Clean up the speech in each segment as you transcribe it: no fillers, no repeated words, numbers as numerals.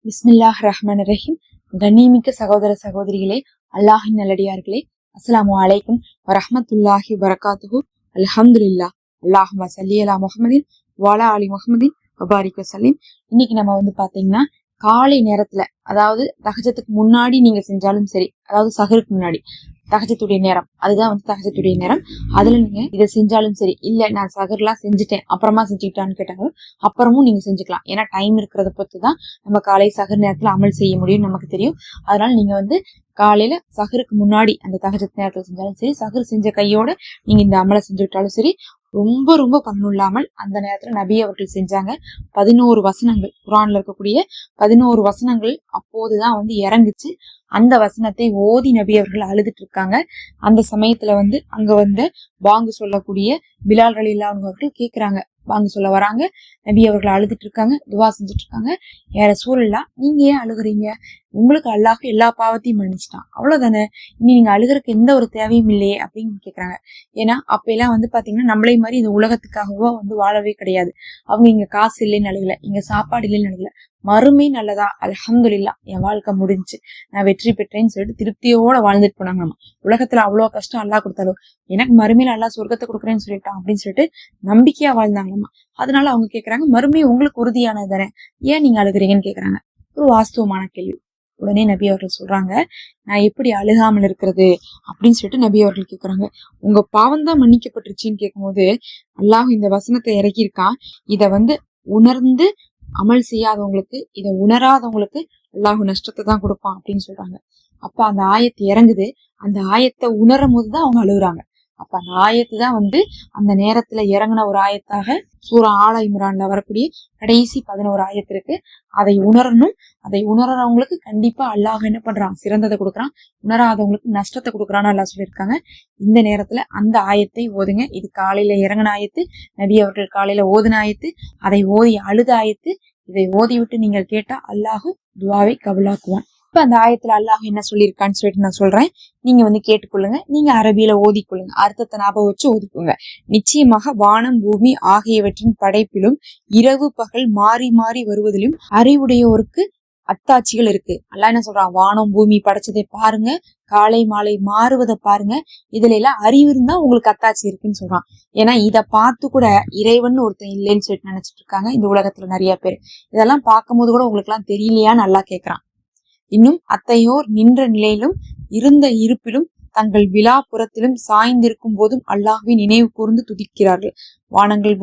பிஸ்மில்லாஹ் ரஹ்மான் ரஹீம். கண்ணியமிக்க சகோதர சகோதரிகளே, அல்லாஹின் நல்லடியார்களே, அஸ்ஸலாமு அலைக்கும் வரஹ்மத்துல்லாஹி வரகாத்துஹு. அல்ஹம்துலில்லாஹ். அல்லாஹும்ம ஸல்லி அலா முஹம்மதின் வஅலா ஆலி முஹம்மதின் வபாரிக் வஸல்லிம். இன்னைக்கு நம்ம பாத்தீங்கன்னா காலை நேரத்துல, அதாவது தஹஜத்துக்கு முன்னாடி நீங்க செஞ்சாலும் சரி, அதாவது சஹருக்கு முன்னாடி தஹஜத்துடைய நேரம், அதுதான் தஹஜத்துடைய நேரம். அதுல நீங்க இதை செஞ்சாலும் சரி, இல்ல நான் சஹர்லாம் செஞ்சுட்டேன் அப்புறமா செஞ்சுக்கிட்டான்னு கேட்டாலும் அப்புறமும் நீங்க செஞ்சுக்கலாம். ஏன்னா டைம் இருக்கிறத பொறுத்துதான் நம்ம காலை சஹர் நேரத்துல அமல் செய்ய முடியும், நமக்கு தெரியும். அதனால நீங்க காலையில சஹருக்கு முன்னாடி அந்த தஹஜத் நேரத்துல செஞ்சாலும் சரி, சஹர் செஞ்ச கையோட நீங்க இந்த அமலை செஞ்சுக்கிட்டாலும் சரி, ரொம்ப ரொம்ப பண்ணலாமல் அந்த நேரத்துல நபி அவர்கள் செஞ்சாங்க. 11 வசனங்கள், குர்ஆன்ல இருக்கக்கூடிய 11 வசனங்கள் அப்போதுதான் இறங்குச்சு. அந்த வசனத்தை ஓதி நபி அவர்கள் அழுதுட்டு இருக்காங்க. அந்த சமயத்துல அங்க பாங்கு சொல்லக்கூடிய பிலால் ரலியல்லாஹு அன்ஹு அவர்கள் கேக்குறாங்க, பாங்கு சொல்ல வராங்க. நபி அவர்கள் அழுதுட்டு இருக்காங்க, துவா செஞ்சுட்டு இருக்காங்க. யா ரசூலல்லாஹ், நீங்க ஏன் அழுகுறீங்க? உங்களுக்கு அல்லாஹ் எல்லா பாவத்தையும் மன்னிச்சிட்டான், அவ்வளவுதானே, இனி நீங்க அழுகிறதுக்கு எந்த ஒரு தேவையும் இல்லையே அப்படின்னு கேக்குறாங்க. ஏன்னா அப்ப எல்லாம் பாத்தீங்கன்னா நம்மளே மாதிரி இந்த உலகத்துக்காகவோ வாழவே கிடையாது. அவங்க இங்க காசு இல்லைன்னு அழுகல, இங்க சாப்பாடு இல்லைன்னு அழுகல, மறுமை நல்லதா, அல்ஹம்துலில்லாஹ் என் வாழ்க்கை முடிஞ்சு நான் வெற்றி பெற்றேன்னு சொல்லிட்டு திருப்தியோட வாழ்ந்துட்டு போனாங்க. நம்ம உலகத்துல அவ்வளவு கஷ்டம் அல்லாஹ் கொடுத்தாலும் எனக்கு மறுமையில அல்லாஹ் சொர்க்கத்தை கொடுக்குறேன்னு சொல்லிட்டான் அப்படின்னு சொல்லிட்டு நம்பிக்கையா வாழ்ந்தாங்களாமா. அதனால அவங்க கேக்குறாங்க, மறுமை உங்களுக்கு உறுதியானது தானே, ஏன் நீங்க அழுகுறீங்கன்னு கேக்குறாங்க. ஒரு வாஸ்தவமான கேள்வி. உடனே நபி அவர்கள் சொல்றாங்க, நான் எப்படி அழுகாமல் இருக்கிறது அப்படின்னு சொல்லிட்டு நபி அவர்கள் கேக்குறாங்க. உங்க பாவம் தான் மன்னிக்கப்பட்டுருச்சுன்னு கேட்கும்போது அல்லாஹ் இந்த வசனத்தை இறக்கியிருக்கான். இத உணர்ந்து அமல் செய்யாதவங்களுக்கு, இதை உணராதவங்களுக்கு அல்லாஹ் நஷ்டத்தை தான் கொடுப்பான் அப்படின்னு சொல்றாங்க. அப்ப அந்த ஆயத்து இறங்குது. அந்த ஆயத்தை உணரும் போதுதான் அவங்க அழுகுறாங்க. அப்ப அந்த ஆயத்து தான் அந்த நேரத்துல இறங்கின ஒரு ஆயத்தாக சூரா ஆல இம்ரான்ல வரக்கூடிய கடைசி 11 ஆயத்து இருக்கு. அதை உணரணும். அதை உணர்றவங்களுக்கு கண்டிப்பா அல்லாஹ் என்ன பண்றான், சிறந்ததை கொடுக்குறான். உணராதவங்களுக்கு நஷ்டத்தை கொடுக்குறான்னு அல்லாஹ் சொல்லியிருக்காங்க. இந்த நேரத்துல அந்த ஆயத்தை ஓதுங்க. இது காலையில இறங்கின ஆயத்து, நபி அவர்கள் காலையில ஓதுன ஆயத்து, அதை ஓதி அழுத ஆயத்து. இதை ஓதி விட்டு நீங்கள் கேட்டா அல்லாஹ் துவாவை கபூலாக்குவான். இப்ப அந்த ஆயத்துல அல்லாஹ் என்ன சொல்லியிருக்கான்னு சொல்லிட்டு நான் சொல்றேன், நீங்க கேட்டுக்கொள்ளுங்க. நீங்க அரபியில ஓதிக்கொள்ளுங்க, அர்த்தத்தை ஞாபகம் வச்சு ஓதிக்கோங்க. நிச்சயமாக வானம் பூமி ஆகியவற்றின் படைப்பிலும் இரவு பகல் மாறி மாறி வருவதிலும் அறிவுடையோருக்கு அத்தாட்சிகள் இருக்கு. அல்லாஹ் என்ன சொல்றான், வானம் பூமி படைச்சதை பாருங்க, காலை மாலை மாறுவதை பாருங்க, இதுல எல்லாம் அறிவு இருந்தா உங்களுக்கு அத்தாட்சி இருக்குன்னு சொல்றான். ஏன்னா இதை பார்த்து கூட இறைவன் ஒருத்தன் இல்லைன்னு சொல்லிட்டு நினைச்சிட்டு இருக்காங்க இந்த உலகத்துல நிறைய பேர். இதெல்லாம் பார்க்கும் போது கூட உங்களுக்கு எல்லாம் தெரியலையான்னு நல்லா கேக்குறான். இன்னும் அத்தையோர் நின்ற நிலையிலும் இருந்த இருப்பிலும் தங்கள் விழாப்புறத்திலும் சாய்ந்திருக்கும் போதும் அல்லாஹ்வை நினைவு கூர்ந்து துதிக்கிறார்கள். வானங்கள்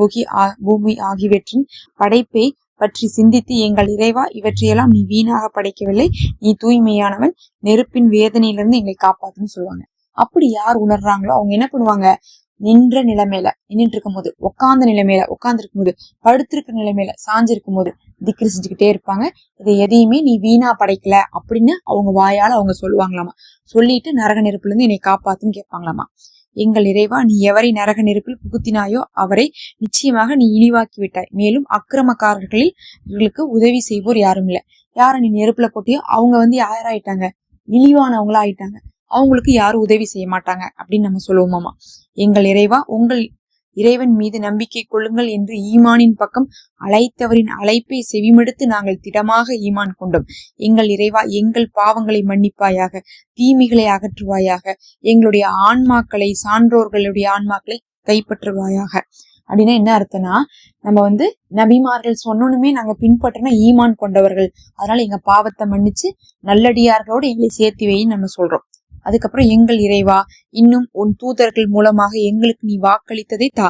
பூமி ஆகியவற்றின் படைப்பை பற்றி சிந்தித்து, எங்கள் இறைவா, இவற்றையெல்லாம் நீ வீணாக படைக்கவில்லை, நீ தூய்மையானவன், நெருப்பின் வேதனையிலிருந்து எங்களை காப்பாத்துன்னு சொல்லுவாங்க. அப்படி யார் உணர்றாங்களோ அவங்க என்ன பண்ணுவாங்க, நின்ற நிலைமையில நின்றுட்டு இருக்கும் போது, உட்கார்ந்த நிலைமையில உட்கார்ந்து இருக்கும் போது, படுத்திருக்க நிலைமையில சாஞ்சிருக்கும் போது திக்ரு செஞ்சுக்கிட்டே இருப்பாங்க. இதை எதையுமே நீ வீணா படைக்கல அப்படின்னு அவங்க வாயால அவங்க சொல்லுவாங்களாமா. சொல்லிட்டு நரக நெருப்புல இருந்து என்னை காப்பாத்துன்னு கேட்பாங்களாமா. எங்கள் இறைவா, நீ எவரை நரக நெருப்பில் புகுத்தினாயோ அவரை நிச்சயமாக நீ இழிவாக்கி விட்டாய். மேலும் அக்கிரமக்காரர்களுக்கு உதவி செய்வோர் யாரும் இல்லை. யார நீ நெருப்புல போட்டியோ அவங்க யாராயிட்டாங்க, இழிவானவங்களா ஆயிட்டாங்க. அவங்களுக்கு யாரும் உதவி செய்ய மாட்டாங்க அப்படின்னு நம்ம சொல்லுவோமாமா. எங்கள் இறைவா, உங்கள் இறைவன் மீது நம்பிக்கை கொள்ளுங்கள் என்று ஈமானின் பக்கம் அழைத்தவரின் அழைப்பை செவிமடுத்து நாங்கள் திடமாக ஈமான் கொண்டோம். எங்கள் இறைவா, எங்கள் பாவங்களை மன்னிப்பாயாக, தீமைகளை அகற்றுவாயாக, எங்களுடைய ஆன்மாக்களை, சான்றோர்களுடைய ஆன்மாக்களை கைப்பற்றுவாயாக. அப்படின்னா என்ன அர்த்தம்னா, நம்ம நபிமார்கள் சொன்னோன்னுமே நாங்க பின்பற்றினா ஈமான் கொண்டவர்கள், அதனால எங்க பாவத்தை மன்னிச்சு நல்லடியார்களோடு எங்களை சேர்த்து வைன்னு நம்ம சொல்றோம். அதுக்கப்புறம் எங்கள் இறைவா, இன்னும் உன் தூதர்கள் மூலமாக எங்களுக்கு நீ வாக்களித்ததை தா.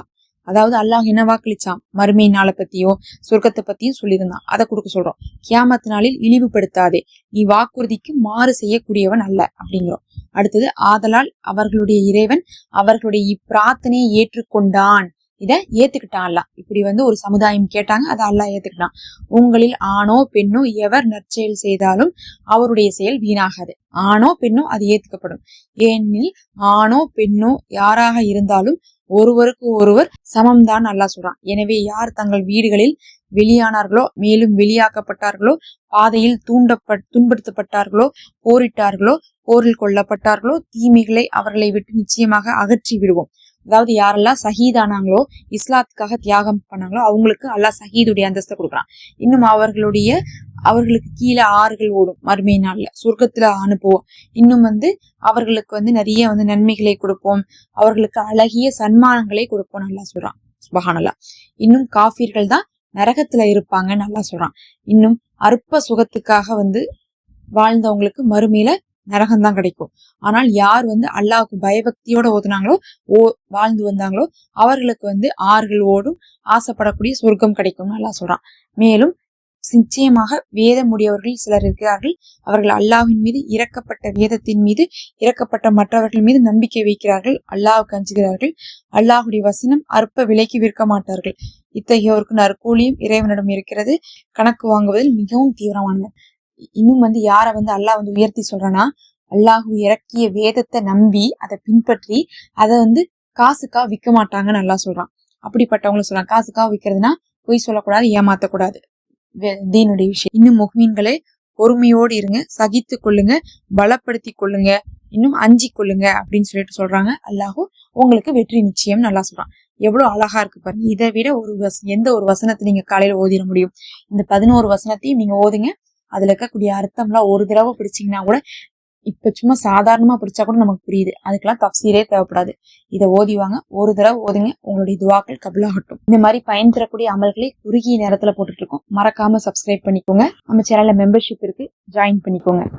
அதாவது அல்லாஹ் என்ன வாக்களிச்சான், மறுமை நாளை பத்தியும் சொர்க்கத்தை பத்தியும் சொல்லியிருந்தான், அதை கொடுக்க சொல்றோம். கியாமத் நாளில் இழிவுபடுத்தாதே, நீ வாக்குறுதிக்கு மாறு செய்யக்கூடியவன் அல்ல அப்படிங்கிறோம். அடுத்தது, ஆதலால் அவர்களுடைய இறைவன் அவர்களுடைய இப்பிரார்த்தனையை ஏற்றுக்கொண்டான். இத ஏத்துக்கிட்டான் அல்லாஹ். இப்படி ஒரு சமுதாயம் கேட்டாங்க, அதை அல்லாஹ் ஏத்துக்கிட்டான். உங்களில் ஆணோ பெண்ணோ எவர் நற்செயல் செய்தாலும் அவருடைய செயல் வீணாகாது. ஆணோ பெண்ணோ அது ஏத்துக்கப்படும். ஏனெனில் ஆணோ பெண்ணோ யாராக இருந்தாலும் ஒருவருக்கு ஒருவர் சமம்தான் அல்லாஹ் சொல்றான். எனவே யார் தங்கள் வீடுகளில் வெளியானார்களோ, மேலும் வெளியாக்கப்பட்டார்களோ, பாதையில் துன்படுத்தப்பட்டார்களோ, போரிட்டார்களோ, போரில் கொல்லப்பட்டார்களோ, தீமைகளை அவர்களை விட்டு நிச்சயமாக அகற்றி விடுவோம். அதாவது யாரெல்லாம் ஷஹீதானாங்களோ, இஸ்லாத்துக்காக தியாகம் பண்ணாங்களோ அவங்களுக்கு அல்லாஹ் ஷஹீதுடைய அந்தஸ்தை கொடுக்குறான். இன்னும் அவர்களுக்கு கீழே ஆறுகள் ஓடும், மறுமை நாள்ல சொர்க்கத்துல அனுப்புவோம். இன்னும் அவர்களுக்கு நிறைய நன்மைகளை கொடுப்போம், அவர்களுக்கு அழகிய சன்மானங்களை கொடுப்போம் நல்லா சொல்றான் சுப்ஹானல்லாஹ். இன்னும் காஃபிர்கள் தான் நரகத்துல இருப்பாங்க நல்லா சொல்றான். இன்னும் அற்ப சுகத்துக்காக வாழ்ந்தவங்களுக்கு மறுமையில நரகம் தான் கிடைக்கும். ஆனால் யார் அல்லாஹ்வுக்கு பயபக்தியோட ஓதுனாங்களோ வாழ்ந்து வந்தாங்களோ அவர்களுக்கு ஆறுகள் ஓடும், ஆசைப்படக்கூடிய சொர்க்கம் கிடைக்கும் நல்லா சொல்றான். மேலும் நிச்சயமாக வேதமுடையவர்கள் சிலர் இருக்கிறார்கள், அவர்கள் அல்லாஹ்வின் மீது இறக்கப்பட்ட வேதத்தின் மீது இறக்கப்பட்ட மற்றவர்கள் மீது நம்பிக்கை வைக்கிறார்கள், அல்லாஹ்வுக்கு அஞ்சுகிறார்கள், அல்லாஹ்வுடைய வசனம் அற்ப விலைக்கு விற்க மாட்டார்கள். இத்தகையோருக்கு நற்கூலியும் இறைவனிடம் இருக்கிறது, கணக்கு வாங்குவதில் மிகவும் தீவிரமானவர். இன்னும் யார அல்லாஹ் உயர்த்தி சொல்றானா, அல்லாஹ் இறக்கிய வேதத்தை நம்பி அதை பின்பற்றி அதை காசுக்கா விற்க மாட்டாங்கன்னு நல்லா சொல்றான். அப்படிப்பட்டவங்களும் சொல்றான். காசுக்கா விற்கிறதுனா பொய் சொல்லக்கூடாது, ஏமாத்தக்கூடாது, தீனுடைய விஷயம். இன்னும் முஃமின்களே பொறுமையோடு இருங்க, சகித்து கொள்ளுங்க, பலப்படுத்தி கொள்ளுங்க, இன்னும் அஞ்சி கொள்ளுங்க அப்படின்னு சொல்றாங்க. அல்லாஹ் உங்களுக்கு வெற்றி நிச்சயம் நல்லா சொல்றான். எவ்வளவு அழகா இருக்கு பாருங்க. இதை விட எந்த ஒரு வசனத்தை நீங்க காலையில ஓதிட முடியும்? இந்த 11 வசனத்தையும் நீங்க ஓதுங்க. அதுல இருக்கக்கூடிய அர்த்தம்லாம் ஒரு தடவை பிடிச்சிங்கன்னா கூட, இப்ப சும்மா சாதாரணமா பிடிச்சா கூட நமக்கு புரியுது. அதுக்கெல்லாம் தஃசீரே தேவைப்படாது. இதை ஓதிவாங்க, ஒரு தடவை ஓதுங்க, உங்களுடைய துவாக்கள் கபூலாகட்டும். இந்த மாதிரி பயன் தரக்கூடிய அமல்களை குறுகிய நேரத்துல போட்டுட்டு இருக்கோம். மறக்காம சப்ஸ்கிரைப் பண்ணிக்கோங்க. நம்ம சேனல்ல மெம்பர்ஷிப் இருக்கு, ஜாயின் பண்ணிக்கோங்க.